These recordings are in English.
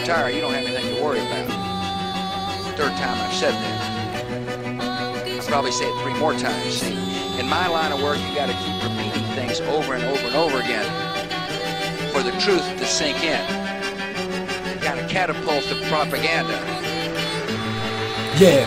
retire, you don't have anything to worry about. Third time I've said that. I'll probably say it 3 more times. See, in my line of work, you got to keep repeating things over and over and over again for the truth to sink in. It kind of catapults the propaganda. Yeah.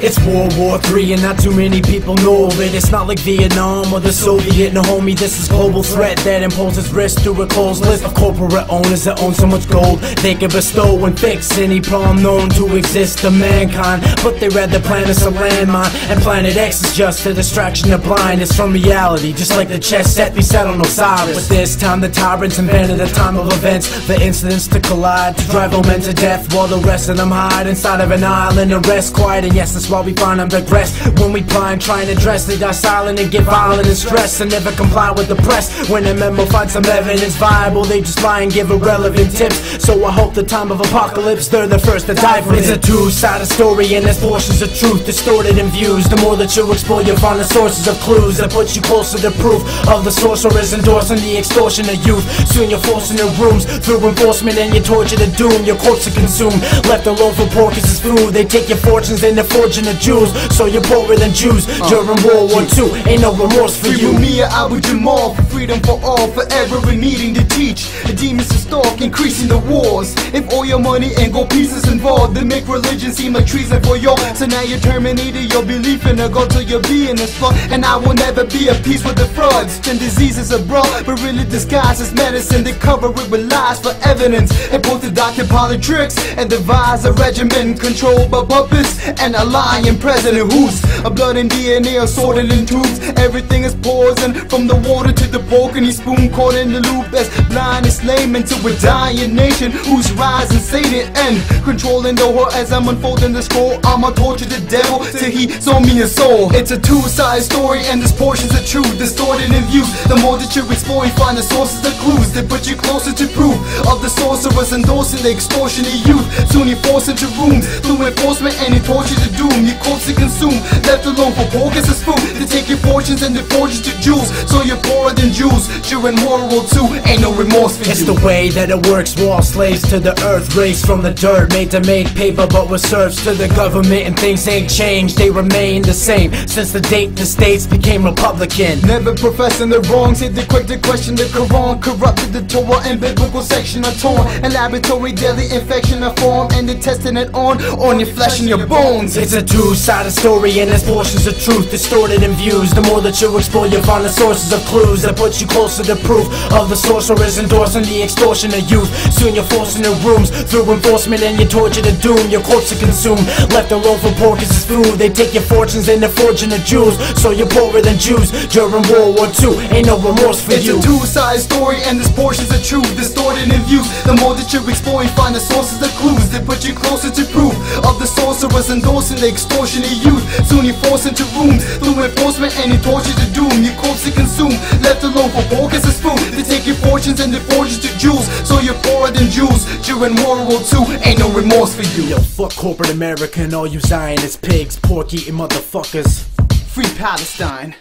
It's World War III and not too many people know of it. It's not like Vietnam or the Soviet, no homie, this is global threat that imposes risk through a closed list of corporate owners that own so much gold they can bestow and fix any problem known to exist to mankind. But they rather plant us a landmine, and Planet X is just a distraction of blindness from reality, just like the chess set we set on Osiris. But this time the tyrants invented a time of events, the incidents to collide, to drive all men to death, while the rest of them hide inside of an island and rest quiet. And yes, that's why we find them digress. When we blind, try and address, they die silent and get violent and stress, and never comply with the press. When a memo finds some evidence viable, they just lie and give irrelevant tips. So I hope the time of apocalypse, they're the first to die for it. It's a two-sided story and there's portions of truth distorted in views. The more that you explore, you'll find the sources of clues that put you closer to proof of the sorcerers endorsing the extortion of youth. Soon you're forced in your rooms through enforcement and you're tortured to doom. Your corpse to consume, left alone for pork as food. They take your fortunes and they're forging the Jews, so you're poorer than Jews during World War II. Ain't no remorse for you. Me, I would Jamal, for freedom for all, forever in needing to teach. The demons to stalk, increasing the wars. If all your money and gold pieces involved, they make religion seem like treason for y'all. So now you terminated your belief in a God till your being is flawed. And I will never be at peace with the frauds and diseases abroad, but really disguised as medicine. They cover it with lies for evidence, and both the doctor politics and devise a regimen controlled by puppets and a lying president who's a blood and DNA assorted in tubes. Everything is poison, from the water to the pork and his spoon caught in the loop. That's blind as layman to a dying nation who's rising Satan and controlling the world. As I'm unfolding the scroll, I'ma torture the devil till he sold me a soul. It's a two-sided story and there's portions of truth distorted in views. The more that you explore, you find the sources of clues that put you closer to proof of the sorcerers endorsing the extortion of youth. Soon you're forced into rooms through enforcement and you torture to doom. Your corpse to consume, left alone for pork as food. They take your fortunes and they forge it to jewels, so you're poorer than Jews during World War II. Ain't no remorse for you. It's the way that it works. We're all slaves to the earth, raised from the dirt, made to make paper, but we're serfs to the government. And things ain't changed, they remain the same since the date the states became Republican. Never professing the wrongs, hit the quick to question the Quran. Corrupted the Torah and biblical section are torn. A laboratory deadly infection are formed, and they're testing it on your flesh and your bones. It's a two-sided story and there's portions of truth distorted in views. The more that you explore, you'll find the sources of clues that put you closer to proof of the sorcerers endorsing the extortion of youth. Soon you're forced in your rooms through enforcement and you're tortured to doom. Your corpse to consume, left alone for pork as food. They take your fortunes and they're forging the jewels, so you're poorer than Jews during World War II. Ain't no remorse for you. It's a two-sided story and there's portions of truth distorted in views. The more that you explore, you find the sources of clues that put you closer to proof of the sorcerers endorsing the extortion of youth. Soon you're forced into rooms through enforcement and you're tortured to doom. Your corpse to consume, left alone for pork as food. They take your fortunes and they forge it to jewels, so you're poorer than Jews during World War II. Ain't no remorse for you. Yo, fuck corporate America and all you Zionist pigs, pork-eating motherfuckers. Free Palestine.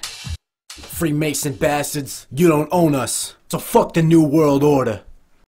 Freemason bastards, you don't own us, so fuck the New World Order.